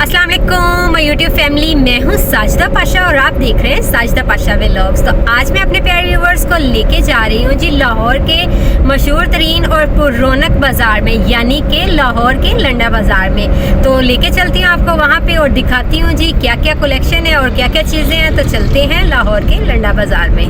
अस्सलाम वालेकुम my YouTube family, मैं हूँ साजिदा पाशा और आप देख रहे हैं साजिदा पाशा व्लॉग्स। तो आज मैं अपने प्यारे व्यूवर्स को लेके जा रही हूँ जी लाहौर के मशहूर तरीन और पुररौनक बाज़ार में, यानी कि लाहौर के लंडा बाज़ार में। तो लेके चलती हूँ आपको वहाँ पे और दिखाती हूँ जी क्या क्या कलेक्शन है और क्या क्या चीज़ें हैं। तो चलते हैं लाहौर के लंडा बाज़ार में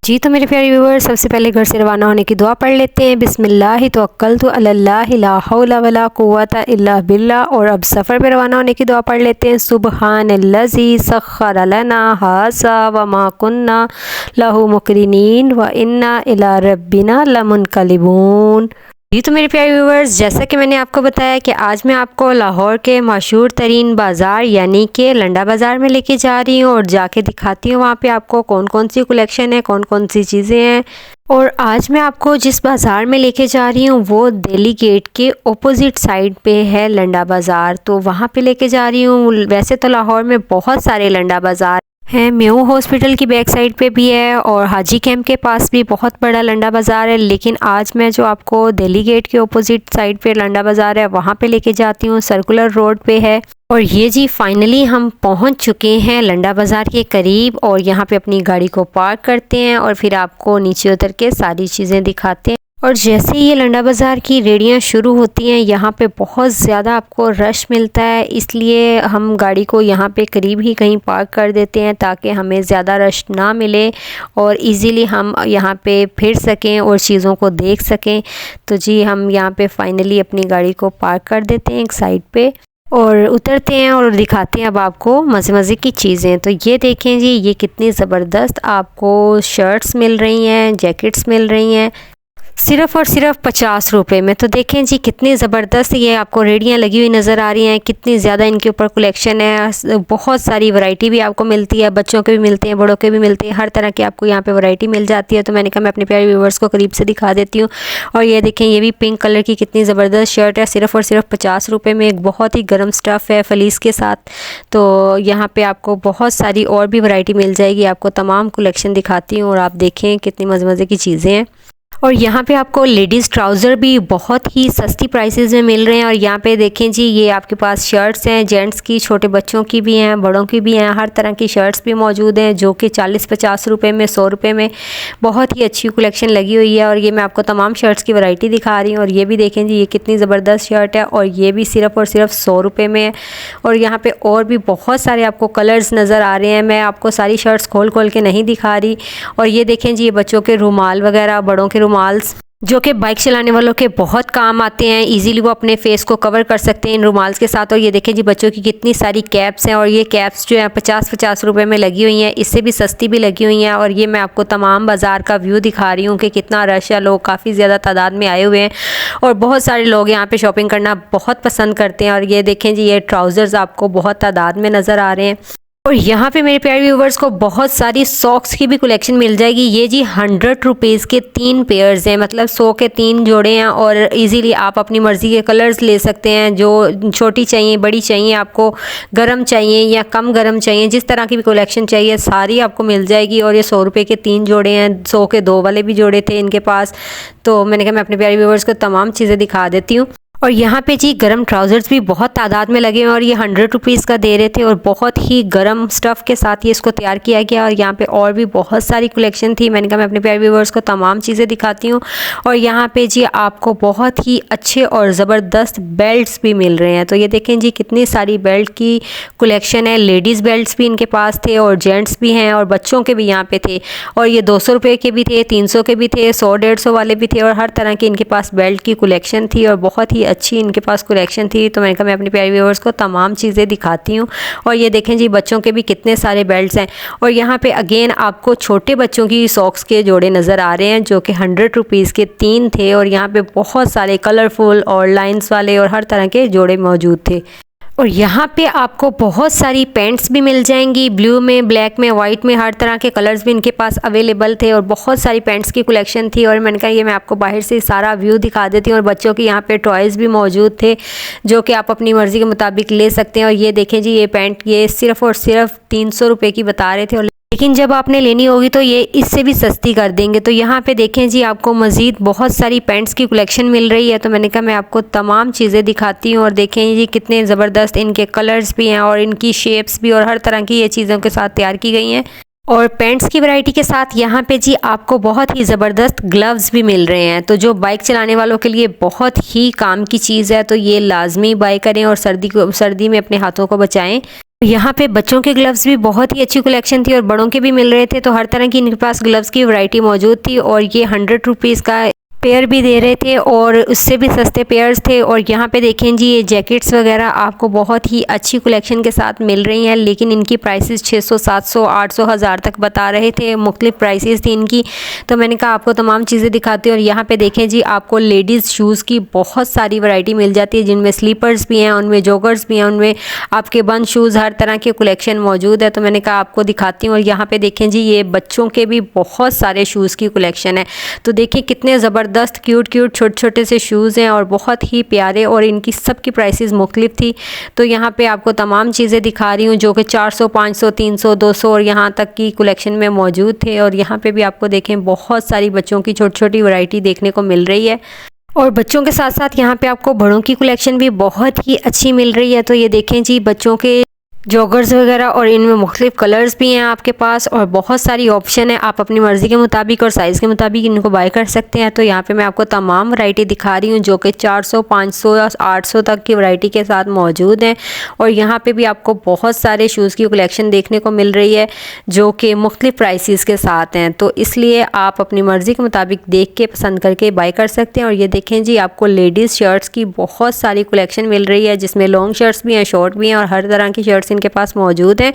जी। तो मेरे प्यारे व्यूवर्स, सबसे पहले घर से रवाना होने की दुआ पढ़ लेते हैं। बिस्मिल्लाहि तवक्कलतु अलल्लाहि ला हौला वला कुव्वता इल्ला बिल्लाह। और अब सफ़र पे रवाना होने की दुआ पढ़ लेते हैं। सुब्हानल्लज़ी सख्खर लना हाज़ा व मा कुन्ना लहू मुक़रिनीन व इन्ना इला रब्बिना लमुनक़लिबून। जी तो मेरे प्यारे व्यूवर्स, जैसा कि मैंने आपको बताया कि आज मैं आपको लाहौर के मशहूर तरीन बाज़ार यानी कि लंडा बाज़ार में लेके जा रही हूँ और जाके दिखाती हूँ वहाँ पे आपको कौन कौन सी कलेक्शन है, कौन कौन सी चीज़ें हैं। और आज मैं आपको जिस बाज़ार में लेके जा रही हूँ वो दिल्ली गेट के ऑपोजिट साइड पे है लंडा बाज़ार। तो वहाँ पे लेके जा रही हूँ। वैसे तो लाहौर में बहुत सारे लंडा बाज़ार है, म्यू हॉस्पिटल की बैक साइड पे भी है और हाजी कैंप के पास भी बहुत बड़ा लंडा बाज़ार है, लेकिन आज मैं जो आपको दिल्ली गेट के ऑपोजिट साइड पे लंडा बाज़ार है वहाँ पे लेके जाती हूँ। सर्कुलर रोड पे है। और ये जी फाइनली हम पहुँच चुके हैं लंडा बाज़ार के करीब और यहाँ पे अपनी गाड़ी को पार्क करते हैं और फिर आपको नीचे उतर के सारी चीज़ें दिखाते हैं। और जैसे ही ये लंडा बाज़ार की रेडियाँ शुरू होती हैं यहाँ पे बहुत ज़्यादा आपको रश मिलता है, इसलिए हम गाड़ी को यहाँ पे करीब ही कहीं पार्क कर देते हैं ताकि हमें ज़्यादा रश ना मिले और इजीली हम यहाँ पे फिर सकें और चीज़ों को देख सकें। तो जी हम यहाँ पे फाइनली अपनी गाड़ी को पार्क कर देते हैं एक साइड पे और उतरते हैं और दिखाते हैं अब आपको मज़े मज़े की चीज़ें। तो ये देखें जी, ये कितनी ज़बरदस्त आपको शर्ट्स मिल रही हैं, जैकेट्स मिल रही हैं सिर्फ़ और सिर्फ 50 रुपये में। तो देखें जी कितनी ज़बरदस्त ये आपको रेडियाँ लगी हुई नज़र आ रही हैं, कितनी ज़्यादा इनके ऊपर कलेक्शन है। बहुत सारी वैरायटी भी आपको मिलती है, बच्चों के भी मिलते हैं, बड़ों के भी मिलते हैं, हर तरह की आपको यहाँ पे वैरायटी मिल जाती है। तो मैंने कहा मैं अपने प्यारे व्यूवर्स को करीब से दिखा देती हूँ। और ये देखें, ये भी पिंक कलर की कितनी ज़बरदस्त शर्ट है, सिर्फ़ और सिर्फ 50 रुपये में। एक बहुत ही गर्म स्टफ़ है फलीस के साथ। तो यहाँ पर आपको बहुत सारी और भी वैरायटी मिल जाएगी। आपको तमाम कलेक्शन दिखाती हूँ और आप देखें कितनी मज़े मज़े की चीज़ें हैं। और यहाँ पे आपको लेडीज़ ट्राउज़र भी बहुत ही सस्ती प्राइसेस में मिल रहे हैं। और यहाँ पे देखें जी, ये आपके पास शर्ट्स हैं, जेंट्स की, छोटे बच्चों की भी हैं, बड़ों की भी हैं, हर तरह की शर्ट्स भी मौजूद हैं जो कि 40-50 रुपये में, 100 रुपये में बहुत ही अच्छी कलेक्शन लगी हुई है। और ये मैं आपको तमाम शर्ट्स की वैरायटी दिखा रही हूँ। और ये भी देखें जी, ये कितनी ज़बरदस्त शर्ट है और ये भी सिर्फ़ और सिर्फ 100 रुपये में है। और यहाँ पर और भी बहुत सारे आपको कलर्स नज़र आ रहे हैं, मैं आपको सारी शर्ट्स खोल खोल के नहीं दिखा रही। और ये देखें जी, ये बच्चों के रुमाल वगैरह, बड़ों के रुमाल्स जो कि बाइक चलाने वालों के बहुत काम आते हैं, इजीली वो अपने फेस को कवर कर सकते हैं इन रुमाल्स के साथ। और ये देखें जी, बच्चों की कितनी सारी कैप्स हैं और ये कैप्स जो है 50-50 रुपये में लगी हुई हैं, इससे भी सस्ती भी लगी हुई हैं। और ये मैं आपको तमाम बाज़ार का व्यू दिखा रही हूँ कि कितना रश है, लोग काफ़ी ज़्यादा तादाद में आए हुए हैं और बहुत सारे लोग यहाँ पर शॉपिंग करना बहुत पसंद करते हैं। और ये देखें जी, ये ट्राउज़र्स आपको बहुत तादाद में नज़र आ रहे हैं। और यहाँ पे मेरे प्यारे व्यूवर्स को बहुत सारी सॉक्स की भी कलेक्शन मिल जाएगी। ये जी 100 रुपीज़ के 3 पेयर्स हैं, मतलब 100 के 3 जोड़े हैं और इजीली आप अपनी मर्ज़ी के कलर्स ले सकते हैं, जो छोटी चाहिए, बड़ी चाहिए, आपको गरम चाहिए या कम गरम चाहिए, जिस तरह की भी कलेक्शन चाहिए सारी आपको मिल जाएगी। और ये 100 रुपये के 3 जोड़े हैं, 100 के 2 वाले भी जोड़े थे इनके पास। तो मैंने कहा मैं अपने प्यारे व्यूवर्स को तमाम चीज़ें दिखा देती हूँ। और यहाँ पे जी गरम ट्राउज़र्स भी बहुत तादाद में लगे हैं और ये 100 रुपीज़ का दे रहे थे और बहुत ही गरम स्टफ़ के साथ ये इसको तैयार किया गया। और यहाँ पे और भी बहुत सारी कलेक्शन थी, मैंने कहा मैं अपने प्यारे व्यूवर्स को तमाम चीज़ें दिखाती हूँ। और यहाँ पे जी आपको बहुत ही अच्छे और ज़बरदस्त बेल्ट्स भी मिल रहे हैं। तो ये देखें जी, कितनी सारी बेल्ट की कलेक्शन है। लेडीज़ बेल्ट्स भी इनके पास थे और जेंट्स भी हैं और बच्चों के भी यहाँ पे थे। और ये 200 रुपये के भी थे, 300 के भी थे, 100-150 वाले भी थे और हर तरह की इनके पास बेल्ट की कलेक्शन थी और बहुत ही अच्छी इनके पास कलेक्शन थी। तो मैंने कहा मैं अपने प्यारे व्यूअर्स को तमाम चीज़ें दिखाती हूँ। और ये देखें जी, बच्चों के भी कितने सारे बेल्ट्स हैं। और यहाँ पे अगेन आपको छोटे बच्चों की सॉक्स के जोड़े नज़र आ रहे हैं जो कि 100 रुपीज़ के 3 थे। और यहाँ पे बहुत सारे कलरफुल और लाइंस वाले और हर तरह के जोड़े मौजूद थे। और यहाँ पे आपको बहुत सारी पैंट्स भी मिल जाएंगी, ब्लू में, ब्लैक में, वाइट में, हर तरह के कलर्स भी इनके पास अवेलेबल थे और बहुत सारी पैंट्स की कलेक्शन थी। और मैंने कहा ये मैं आपको बाहर से सारा व्यू दिखा देती हूँ। और बच्चों के यहाँ पे टॉयज़ भी मौजूद थे जो कि आप अपनी मर्ज़ी के मुताबिक ले सकते हैं। और ये देखें जी, ये पैंट ये सिर्फ़ और सिर्फ 300 रुपये की बता रहे थे और लेकिन जब आपने लेनी होगी तो ये इससे भी सस्ती कर देंगे। तो यहाँ पे देखें जी, आपको मज़ीद बहुत सारी पैंट्स की कलेक्शन मिल रही है। तो मैंने कहा मैं आपको तमाम चीज़ें दिखाती हूँ। और देखें जी कितने ज़बरदस्त इनके कलर्स भी हैं और इनकी शेप्स भी, और हर तरह की ये चीज़ों के साथ तैयार की गई हैं। और पैंट्स की वैरायटी के साथ यहाँ पे जी आपको बहुत ही ज़बरदस्त ग्लव्स भी मिल रहे हैं। तो जो बाइक चलाने वालों के लिए बहुत ही काम की चीज़ है, तो ये लाजमी बाय करें और सर्दी में अपने हाथों को बचाएं। यहाँ पे बच्चों के ग्लव्स भी बहुत ही अच्छी कलेक्शन थी और बड़ों के भी मिल रहे थे। तो हर तरह की इनके पास ग्लव्स की वैरायटी मौजूद थी। और ये 100 रुपीज़ का पेयर भी दे रहे थे और उससे भी सस्ते पेयर्स थे। और यहाँ पे देखें जी, ये जैकेट्स वगैरह आपको बहुत ही अच्छी कलेक्शन के साथ मिल रही हैं। लेकिन इनकी प्राइसेस 600, 700, 800, 1000 तक बता रहे थे। मुख्तलिफ प्राइसेस थी इनकी। तो मैंने कहा आपको तमाम चीज़ें दिखाती हूँ। और यहाँ पे देखें जी, आपको लेडीज़ शूज़ की बहुत सारी वैरायटी मिल जाती है, जिनमें स्लीपर्स भी हैं, उनमें जॉगर्स भी हैं, उनमें आपके बंद शूज़, हर तरह के कलेक्शन मौजूद है। तो मैंने कहा आपको दिखाती हूँ। और यहाँ पे देखें जी, ये बच्चों के भी बहुत सारे शूज़ की कलेक्शन है। तो देखिए कितने ज़बरदस्त क्यूट छोटे छोटे से शूज़ हैं और बहुत ही प्यारे, और इनकी सब की प्राइसेस मुख्तलिफ थी। तो यहाँ पे आपको तमाम चीज़ें दिखा रही हूँ जो कि 400, 500, 300, 200 और यहाँ तक की कलेक्शन में मौजूद थे। और यहाँ पे भी आपको देखें बहुत सारी बच्चों की छोटी छोटी वैरायटी देखने को मिल रही है। और बच्चों के साथ साथ यहाँ पे आपको बड़ों की कलेक्शन भी बहुत ही अच्छी मिल रही है। तो ये देखें जी, बच्चों के जॉगर्स वगैरह, और इनमें मुख्तलिफ कलर्स भी हैं आपके पास और बहुत सारी ऑप्शन है। आप अपनी मर्ज़ी के मुताबिक और साइज़ के मुताबिक इनको बाय कर सकते हैं। तो यहाँ पे मैं आपको तमाम वैरायटी दिखा रही हूँ जो कि 400, 500 या 800 तक की वैरायटी के साथ मौजूद हैं। और यहाँ पे भी आपको बहुत सारे शूज़ की कलेक्शन देखने को मिल रही है जो कि मुख्तलिफ प्राइसेस के साथ हैं। तो इसलिए आप अपनी मर्ज़ी के मुताबिक देख के पसंद करके बाय कर सकते हैं। और ये देखें जी, आपको लेडीज़ शर्ट्स की बहुत सारी कलेक्शन मिल रही है, जिसमें लॉन्ग शर्ट्स भी हैं, शॉर्ट भी हैं, और हर तरह की शर्ट्स इनके पास मौजूद हैं।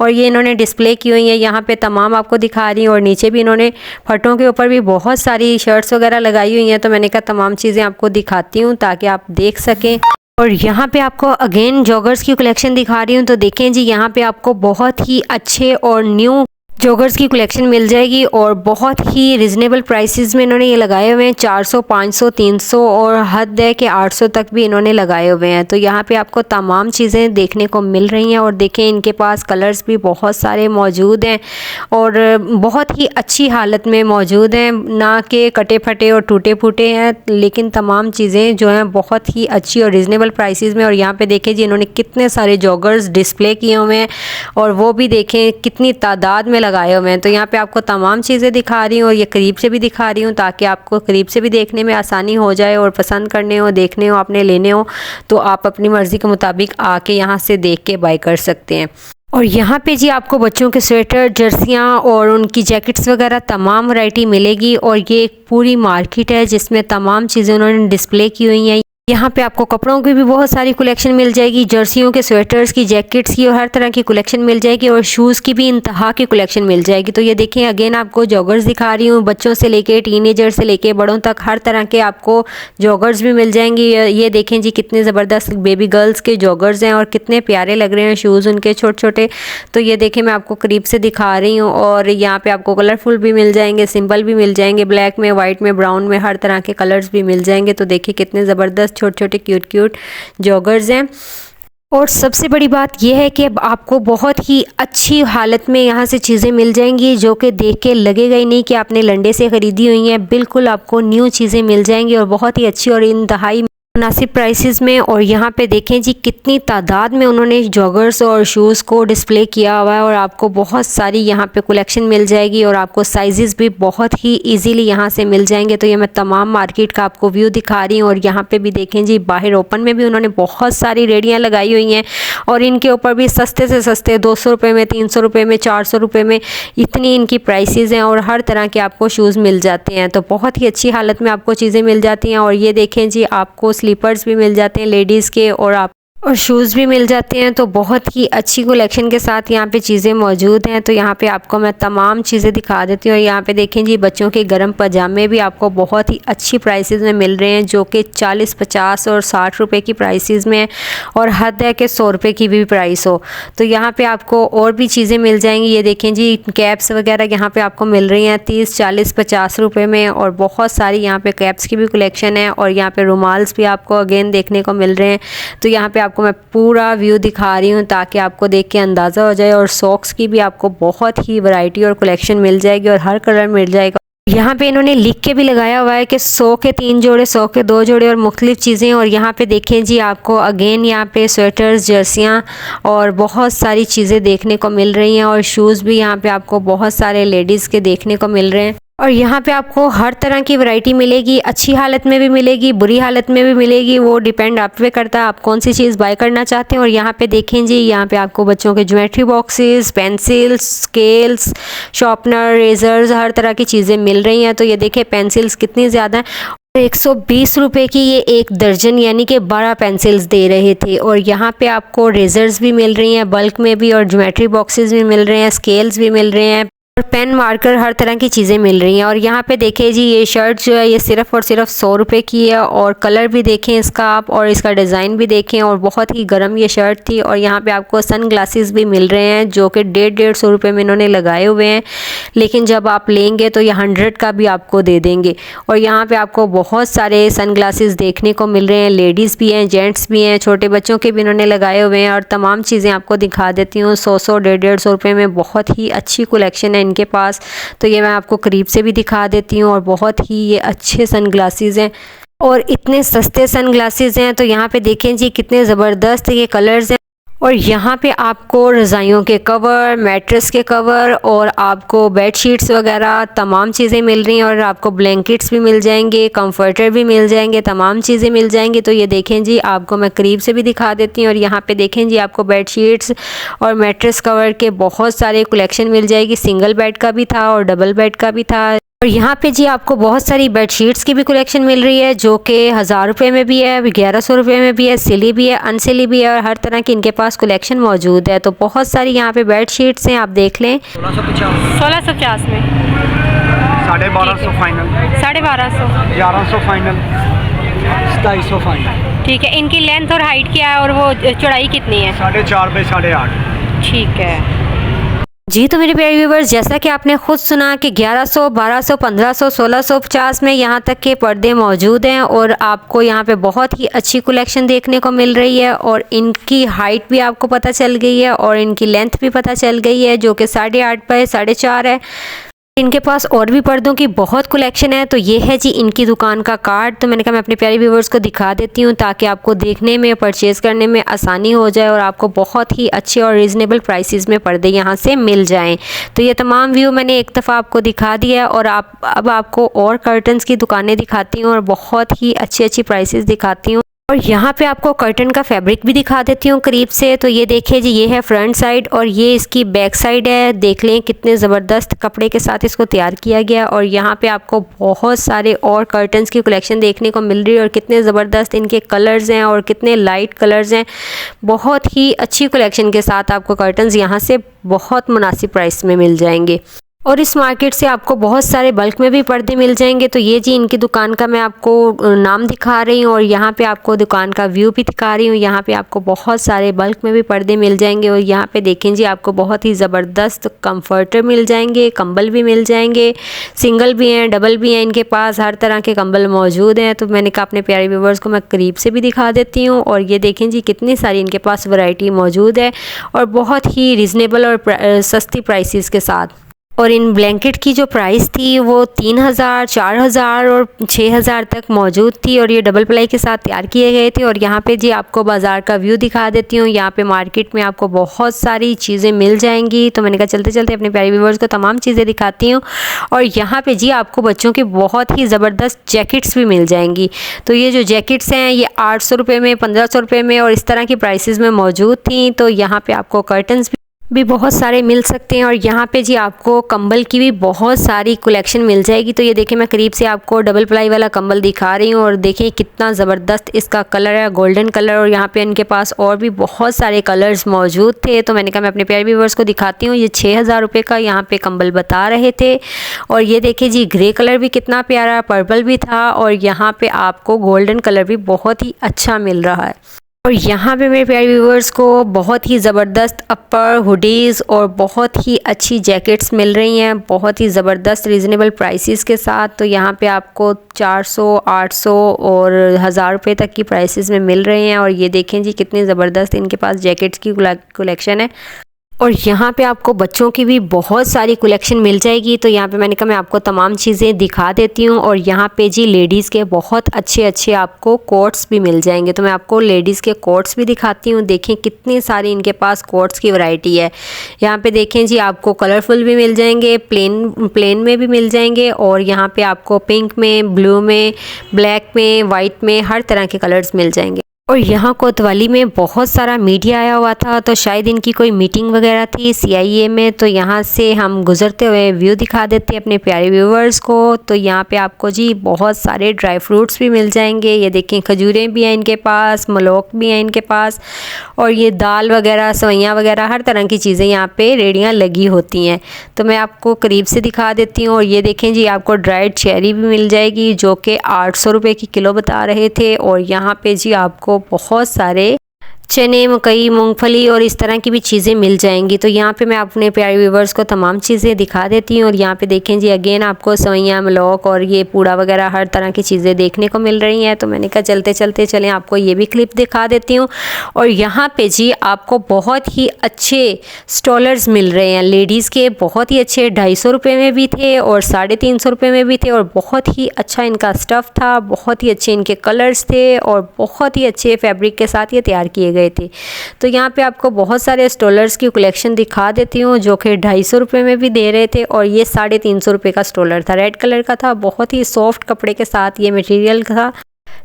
और ये इन्होंने डिस्प्ले की हुई है यहाँ पे, तमाम आपको दिखा रही हूँ। और नीचे भी इन्होंने फटों के ऊपर भी बहुत सारी शर्ट्स वगैरह लगाई हुई हैं। तो मैंने कहा तमाम चीज़ें आपको दिखाती हूँ ताकि आप देख सकें। और यहाँ पे आपको अगेन जॉगर्स की कलेक्शन दिखा रही हूँ। तो देखें जी, यहाँ पे आपको बहुत ही अच्छे और न्यू जॉगर्स की कलेक्शन मिल जाएगी और बहुत ही रिजनेबल प्राइसेस में इन्होंने ये लगाए हुए हैं। 400, 500, 300 और हद है कि 800 तक भी इन्होंने लगाए हुए हैं। तो यहाँ पे आपको तमाम चीज़ें देखने को मिल रही हैं। और देखें इनके पास कलर्स भी बहुत सारे मौजूद हैं और बहुत ही अच्छी हालत में मौजूद हैं, ना कि कटे फटे और टूटे फूटे हैं। लेकिन तमाम चीज़ें जो हैं बहुत ही अच्छी और रिजनेबल प्राइसेस में। और यहाँ पे देखें जी, इन्होंने कितने सारे जॉगर्स डिस्प्ले किए हुए हैं और वो भी देखें कितनी तादाद में लगाए हुए हैं। तो यहाँ पे आपको तमाम चीज़ें दिखा रही हूँ और ये करीब से भी दिखा रही हूँ ताकि आपको करीब से भी देखने में आसानी हो जाए, और पसंद करने हो, देखने हो, आपने लेने हो तो आप अपनी मर्ज़ी के मुताबिक आके यहाँ से देख के बाय कर सकते हैं। और यहाँ पे जी आपको बच्चों के स्वेटर, जर्सियाँ और उनकी जैकेट्स वगैरह तमाम वैरायटी मिलेगी। और ये एक पूरी मार्केट है जिसमें तमाम चीज़ें उन्होंने डिस्प्ले की हुई हैं। यहाँ पे आपको कपड़ों की भी बहुत सारी कलेक्शन मिल जाएगी, जर्सियों के, स्वेटर्स की, जैकेट्स की, और हर तरह की कलेक्शन मिल जाएगी। और शूज़ की भी इंतहा की कलेक्शन मिल जाएगी। तो ये देखें, अगेन आपको जॉगर्स दिखा रही हूँ, बच्चों से लेके टीनेजर से लेके बड़ों तक हर तरह के आपको जॉगर्स भी मिल जाएंगे। ये देखें जी, कितने ज़बरदस्त बेबी गर्ल्स के जॉगर्स हैं और कितने प्यारे लग रहे हैं शूज़ उनके छोटे छोटे। तो ये देखें, मैं आपको करीब से दिखा रही हूँ। और यहाँ पे आपको कलरफुल भी मिल जाएंगे, सिंपल भी मिल जाएंगे, ब्लैक में, वाइट में, ब्राउन में, हर तरह के कलर्स भी मिल जाएंगे। तो देखिए कितने ज़बरदस्त छोटे छोटे क्यूट जॉगर्स हैं। और सबसे बड़ी बात यह है कि अब आपको बहुत ही अच्छी हालत में यहाँ से चीज़ें मिल जाएंगी जो कि देख के लगेगा ही नहीं कि आपने लंडे से ख़रीदी हुई हैं। बिल्कुल आपको न्यू चीज़ें मिल जाएंगी और बहुत ही अच्छी और इंतहाई मुनासिब प्राइसेस में। और यहाँ पे देखें जी, कितनी तादाद में उन्होंने जॉगर्स और शूज़ को डिस्प्ले किया हुआ है। और आपको बहुत सारी यहाँ पे कलेक्शन मिल जाएगी और आपको साइजेस भी बहुत ही इजीली यहाँ से मिल जाएंगे। तो ये मैं तमाम मार्केट का आपको व्यू दिखा रही हूँ। और यहाँ पे भी देखें जी, बाहर ओपन में भी उन्होंने बहुत सारी रेडियाँ लगाई हुई हैं और इनके ऊपर भी सस्ते से सस्ते 200 रुपये में, 300 रुपये में, 400 रुपये में, इतनी इनकी प्राइसेस हैं। और हर तरह के आपको शूज़ मिल जाते हैं। तो बहुत ही अच्छी हालत में आपको चीज़ें मिल जाती हैं। और ये देखें जी, आपको स्लीपर्स भी मिल जाते हैं लेडीज़ के, और शूज़ भी मिल जाते हैं। तो बहुत ही अच्छी कलेक्शन के साथ यहाँ पे चीज़ें मौजूद हैं। तो यहाँ पे आपको मैं तमाम चीज़ें दिखा देती हूँ। यहाँ पे देखें जी, बच्चों के गर्म पजामे भी आपको बहुत ही अच्छी प्राइसेस में मिल रहे हैं जो कि 40, 50 और 60 रुपए की प्राइसेस में, और हद है कि 100 रुपये की भी प्राइस हो। तो यहाँ पे आपको और भी चीज़ें मिल जाएंगी। ये देखें जी, कैप्स वगैरह यहाँ पे आपको मिल रही हैं 30, 40, 50 रुपये में, और बहुत सारी यहाँ पे कैप्स की भी कलेक्शन है। और यहाँ पे रुमाल्स भी आपको अगेन देखने को मिल रहे हैं। तो यहाँ पे आपको मैं पूरा व्यू दिखा रही हूँ ताकि आपको देख के अंदाज़ा हो जाए। और सॉक्स की भी आपको बहुत ही वैरायटी और कलेक्शन मिल जाएगी और हर कलर मिल जाएगा। यहाँ पे इन्होंने लिख के भी लगाया हुआ है कि 100 के 3 जोड़े, 100 के 2 जोड़े और मुख्तलिफ चीज़ें। और यहाँ पे देखें जी, आपको अगेन यहाँ पे स्वेटर्स, जर्सियाँ और बहुत सारी चीज़ें देखने को मिल रही हैं। और शूज़ भी यहाँ पे आपको बहुत सारे लेडीज़ के देखने को मिल रहे हैं। और यहाँ पे आपको हर तरह की वैरायटी मिलेगी, अच्छी हालत में भी मिलेगी, बुरी हालत में भी मिलेगी, वो डिपेंड आप पे करता है आप कौन सी चीज़ बाय करना चाहते हैं। और यहाँ पे देखें जी, यहाँ पे आपको बच्चों के geometry boxes, pencils, scales, sharpener, erasers, हर तरह की चीज़ें मिल रही हैं। तो ये देखें पेंसिल्स कितनी ज़्यादा हैं। 120 रुपये की ये एक दर्जन यानी कि 12 पेंसिल्स दे रहे थे। और यहाँ पे आपको रेजर्स भी मिल रही हैं बल्क में भी, और ज्योमेट्री बॉक्सेस भी मिल रहे हैं, स्केल्स भी मिल रहे हैं, और पेन, मार्कर, हर तरह की चीज़ें मिल रही हैं। और यहाँ पे देखें जी, ये शर्ट जो है ये सिर्फ़ और सिर्फ 100 रुपये की है। और कलर भी देखें इसका आप, और इसका डिज़ाइन भी देखें, और बहुत ही गर्म ये शर्ट थी। और यहाँ पे आपको सन ग्लासेस भी मिल रहे हैं जो कि 150 रुपये में इन्होंने लगाए हुए हैं, लेकिन जब आप लेंगे तो ये 100 का भी आपको दे देंगे। और यहाँ पे आपको बहुत सारे सन ग्लासेस देखने को मिल रहे हैं, लेडीज़ भी हैं, जेंट्स भी हैं, छोटे बच्चों के भी इन्होंने लगाए हुए हैं। और तमाम चीज़ें आपको दिखा देती हूँ। 100, 150 रुपये में बहुत ही अच्छी कलेक्शन है इनके पास। तो ये मैं आपको करीब से भी दिखा देती हूँ। और बहुत ही ये अच्छे सन ग्लासेस हैं और इतने सस्ते सन ग्लासेस हैं। तो यहाँ पे देखें जी, कितने ज़बरदस्त ये कलर्स हैं। और यहाँ पे आपको रज़ाइयों के कवर, मैट्रेस के कवर, और आपको बेड शीट्स वगैरह तमाम चीज़ें मिल रही हैं। और आपको ब्लैंकेट्स भी मिल जाएंगे, कंफर्टर भी मिल जाएंगे, तमाम चीज़ें मिल जाएंगी। तो ये देखें जी, आपको मैं करीब से भी दिखा देती हूँ। और यहाँ पे देखें जी, आपको बेड शीट्स और मैट्रेस कवर के बहुत सारे कलेक्शन मिल जाएगी। सिंगल बेड का भी था और डबल बेड का भी था। और यहाँ पे जी आपको बहुत सारी बेडशीट्स की भी कलेक्शन मिल रही है जो कि 1000 रुपये में भी है, 1100 रुपये में भी है, सिली भी है, अनसिली भी है, और हर तरह की इनके पास कलेक्शन मौजूद है। तो बहुत सारी यहाँ पे बेडशीट्स हैं, आप देख लें। 1650 में 1250 फाइनल, 1250, 1100 फाइनल, 2700 फाइनल। ठीक है। इनकी लेंथ और हाइट क्या है और वो चौड़ाई कितनी है? 4.5 बाई 8.5। ठीक है जी। तो मेरे प्यारे व्यूवर्स, जैसा कि आपने खुद सुना कि 1100, 1200, 1500, 1650 में यहाँ तक के पर्दे मौजूद हैं। और आपको यहाँ पे बहुत ही अच्छी कलेक्शन देखने को मिल रही है। और इनकी हाइट भी आपको पता चल गई है और इनकी लेंथ भी पता चल गई है जो कि 8.5 बाई 4.5 है। इनके पास और भी पर्दों की बहुत कलेक्शन है। तो ये है जी इनकी दुकान का कार्ड। तो मैंने कहा मैं अपने प्यारे व्यूवर्स को दिखा देती हूँ ताकि आपको देखने में, परचेज़ करने में आसानी हो जाए और आपको बहुत ही अच्छे और रीज़नेबल प्राइसेस में पर्दे यहाँ से मिल जाएं। तो ये तमाम व्यू मैंने एक दफ़ा आपको दिखा दिया। और अब आपको और कर्टन्स की दुकानें दिखाती हूँ और बहुत ही अच्छी अच्छी प्राइसेस दिखाती हूँ। और यहाँ पे आपको कर्टन का फैब्रिक भी दिखा देती हूँ करीब से। तो ये देखिए जी, ये है फ्रंट साइड और ये इसकी बैक साइड है। देख लें कितने ज़बरदस्त कपड़े के साथ इसको तैयार किया गया। और यहाँ पे आपको बहुत सारे और कर्टन्स की कलेक्शन देखने को मिल रही है और कितने ज़बरदस्त इनके कलर्स हैं और कितने लाइट कलर्स हैं। बहुत ही अच्छी कलेक्शन के साथ आपको कर्टन्स यहाँ से बहुत मुनासिब प्राइस में मिल जाएंगे। और इस मार्केट से आपको बहुत सारे बल्क में भी पर्दे मिल जाएंगे। तो ये जी इनकी दुकान का मैं आपको नाम दिखा रही हूँ और यहाँ पे आपको दुकान का व्यू भी दिखा रही हूँ। यहाँ पे आपको बहुत सारे बल्क में भी पर्दे मिल जाएंगे। और यहाँ पे देखें जी, आपको बहुत ही ज़बरदस्त कंफर्टर मिल जाएंगे, कंबल भी मिल जाएंगे, सिंगल भी हैं, डबल भी हैं, इनके पास हर तरह के कंबल मौजूद हैं। तो मैंने कहा अपने प्यारे व्यूवर्स को मैं करीब से भी दिखा देती हूँ। और ये देखें जी, कितनी सारी इनके पास वैरायटी मौजूद है और बहुत ही रीज़नेबल और सस्ती प्राइसेस के साथ। और इन ब्लैंकेट की जो प्राइस थी वो 3000, 4000 और 6000 तक मौजूद थी। और ये डबल प्लाई के साथ तैयार किए गए थे। और यहाँ पे जी आपको बाज़ार का व्यू दिखा देती हूँ। यहाँ पे मार्केट में आपको बहुत सारी चीज़ें मिल जाएंगी। तो मैंने कहा चलते चलते अपने प्यारे व्यूवर्स को तमाम चीज़ें दिखाती हूँ। और यहाँ पे जी आपको बच्चों की बहुत ही ज़बरदस्त जैकेट्स भी मिल जाएंगी। तो ये जो जैकेट्स हैं ये 800 रुपये में, 1500 रुपये में और इस तरह की प्राइसेस में मौजूद थी। तो यहाँ पे आपको कर्टन्स भी बहुत सारे मिल सकते हैं। और यहाँ पे जी आपको कंबल की भी बहुत सारी कलेक्शन मिल जाएगी। तो ये देखें, मैं करीब से आपको डबल प्लाई वाला कंबल दिखा रही हूँ और देखें कितना ज़बरदस्त इसका कलर है, गोल्डन कलर। और यहाँ पे इनके पास और भी बहुत सारे कलर्स मौजूद थे। तो मैंने कहा मैं अपने प्यारे व्यूवर्स को दिखाती हूँ। ये 6000 रुपये का यहाँ पे कंबल बता रहे थे। और ये देखें जी, ग्रे कलर भी कितना प्यारा, पर्पल भी था और यहाँ पर आपको गोल्डन कलर भी बहुत ही अच्छा मिल रहा है। और यहाँ पे मेरे प्यारे व्यूवर्स को बहुत ही ज़बरदस्त अपर हुडीज़ और बहुत ही अच्छी जैकेट्स मिल रही हैं, बहुत ही ज़बरदस्त रीज़नेबल प्राइसेस के साथ। तो यहाँ पे आपको 400, 800 और 1000 रुपये तक की प्राइसेस में मिल रहे हैं। और ये देखें जी कितनी ज़बरदस्त इनके पास जैकेट्स की कलेक्शन है। और यहाँ पे आपको बच्चों की भी बहुत सारी कलेक्शन मिल जाएगी। तो यहाँ पे मैंने कहा मैं आपको तमाम चीज़ें दिखा देती हूँ। और यहाँ पे जी लेडीज़ के बहुत अच्छे अच्छे आपको कोट्स भी मिल जाएंगे। तो मैं आपको लेडीज़ के कोट्स भी दिखाती हूँ। देखें कितनी सारी इनके पास कोट्स की वैरायटी है। यहाँ पे देखें जी आपको कलरफुल भी मिल जाएंगे, प्लेन में भी मिल जाएंगे। और यहाँ पर आपको पिंक में, ब्लू में, ब्लैक में, वाइट में, हर तरह के कलर्स मिल जाएंगे। और यहाँ कोतवाली में बहुत सारा मीडिया आया हुआ था, तो शायद इनकी कोई मीटिंग वगैरह थी CIA में। तो यहाँ से हम गुजरते हुए व्यू दिखा देते हैं अपने प्यारे व्यूवर्स को। तो यहाँ पे आपको जी बहुत सारे ड्राई फ्रूट्स भी मिल जाएंगे। ये देखें खजूरें भी हैं इनके पास, मलोक भी हैं इनके पास। और ये दाल वगैरह, सवैयाँ वगैरह, हर तरह की चीज़ें यहाँ पे रेडियाँ लगी होती हैं। तो मैं आपको करीब से दिखा देती हूँ। और ये देखें जी आपको ड्राइड चेरी भी मिल जाएगी जो कि 800 रुपये की किलो बता रहे थे। और यहाँ पे जी आपको बहुत सारे चने, मकई, मूंगफली और इस तरह की भी चीज़ें मिल जाएंगी। तो यहाँ पे मैं अपने प्यारे व्यूवर्स को तमाम चीज़ें दिखा देती हूँ। और यहाँ पे देखें जी अगेन आपको सवैयाँ, मलोक और ये पूड़ा वगैरह हर तरह की चीज़ें देखने को मिल रही हैं। तो मैंने कहा चलते चलते चलें आपको ये भी क्लिप दिखा देती हूँ। और यहाँ पे जी आपको बहुत ही अच्छे स्टॉलर्स मिल रहे हैं लेडीज़ के, बहुत ही अच्छे। 250 रुपये में भी थे और 350 रुपये में भी थे। और बहुत ही अच्छा इनका स्टफ़ था, बहुत ही अच्छे इनके कलर्स थे और बहुत ही अच्छे फैब्रिक के साथ ये तैयार किए गए थे। तो यहाँ पे आपको बहुत सारे स्टॉलर्स की कलेक्शन दिखा देती हूँ जो कि 250 रुपये में भी दे रहे थे। और ये 350 रुपये का स्टॉलर था, रेड कलर का था, बहुत ही सॉफ्ट कपड़े के साथ ये मटेरियल था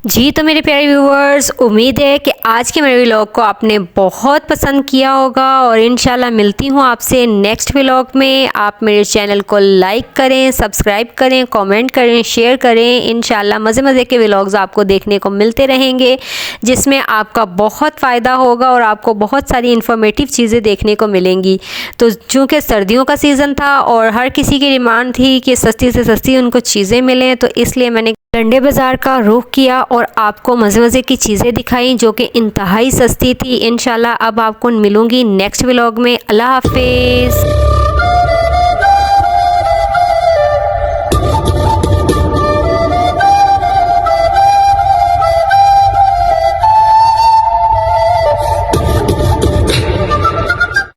जी। तो मेरे प्यारे व्यूवर्स, उम्मीद है कि आज के मेरे व्लॉग को आपने बहुत पसंद किया होगा। और इंशाल्लाह मिलती हूँ आपसे नेक्स्ट व्लॉग में। आप मेरे चैनल को लाइक करें, सब्सक्राइब करें, कमेंट करें, शेयर करें। इंशाल्लाह मज़े मज़े के व्लॉग्स आपको देखने को मिलते रहेंगे जिसमें आपका बहुत फ़ायदा होगा और आपको बहुत सारी इन्फॉर्मेटिव चीज़ें देखने को मिलेंगी। तो चूँकि सर्दियों का सीज़न था और हर किसी की डिमांड थी कि सस्ती से सस्ती उनको चीज़ें मिलें, तो इसलिए मैंने लंडे बाज़ार का रुख किया और आपको मज़े मज़े की चीज़ें दिखाई जो कि इंतहाई सस्ती थी। इंशाल्लाह अब आपको मिलूँगी नेक्स्ट व्लॉग में। अल्लाह हाफिज़।